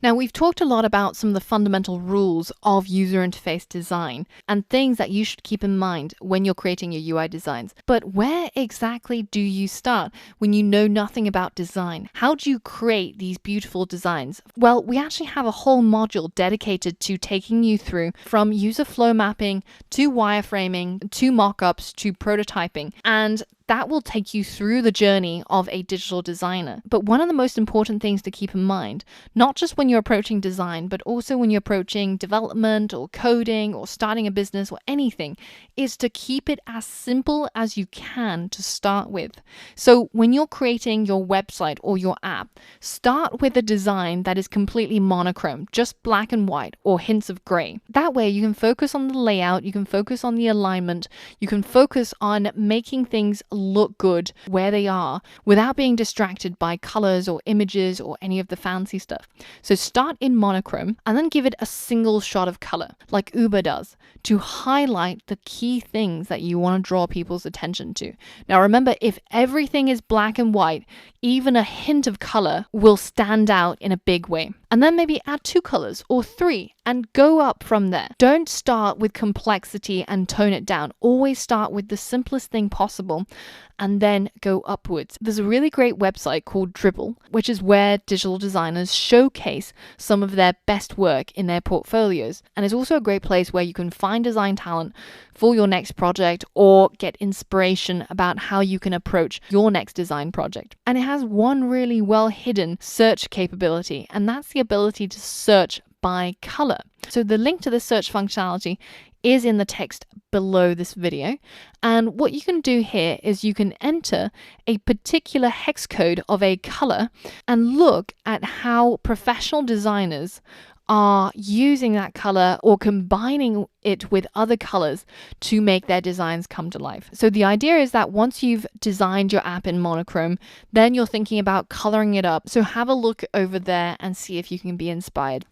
Now, we've talked a lot about some of the fundamental rules of user interface design and things that you should keep in mind when you're creating your UI designs. But where exactly do you start when you know nothing about design? How do you create these beautiful designs? Well, we actually have a whole module dedicated to taking you through from user flow mapping to wireframing to mockups to prototyping. And that will take you through the journey of a digital designer. But one of the most important things to keep in mind, not just when you're approaching design, but also when you're approaching development or coding or starting a business or anything, is to keep it as simple as you can to start with. So when you're creating your website or your app, start with a design that is completely monochrome, just black and white or hints of gray. That way you can focus on the layout, you can focus on the alignment, you can focus on making things look good where they are without being distracted by colors or images or any of the fancy stuff. So start in monochrome and then give it a single shot of color like Uber does to highlight the key things that you want to draw people's attention to. Now remember, if everything is black and white, even a hint of color will stand out in a big way. And then maybe add 2 colors or 3 and go up from there. Don't start with complexity and tone it down. Always start with the simplest thing possible and then go upwards. There's a really great website called Dribbble, which is where digital designers showcase some of their best work in their portfolios. And it's also a great place where you can find design talent for your next project or get inspiration about how you can approach your next design project. And it has one really well hidden search capability, and that's the ability to search by color. So the link to the search functionality is in the text below this video. And what you can do here is you can enter a particular hex code of a color and look at how professional designers are using that color or combining it with other colors to make their designs come to life. So the idea is that once you've designed your app in monochrome, then you're thinking about coloring it up. So have a look over there and see if you can be inspired.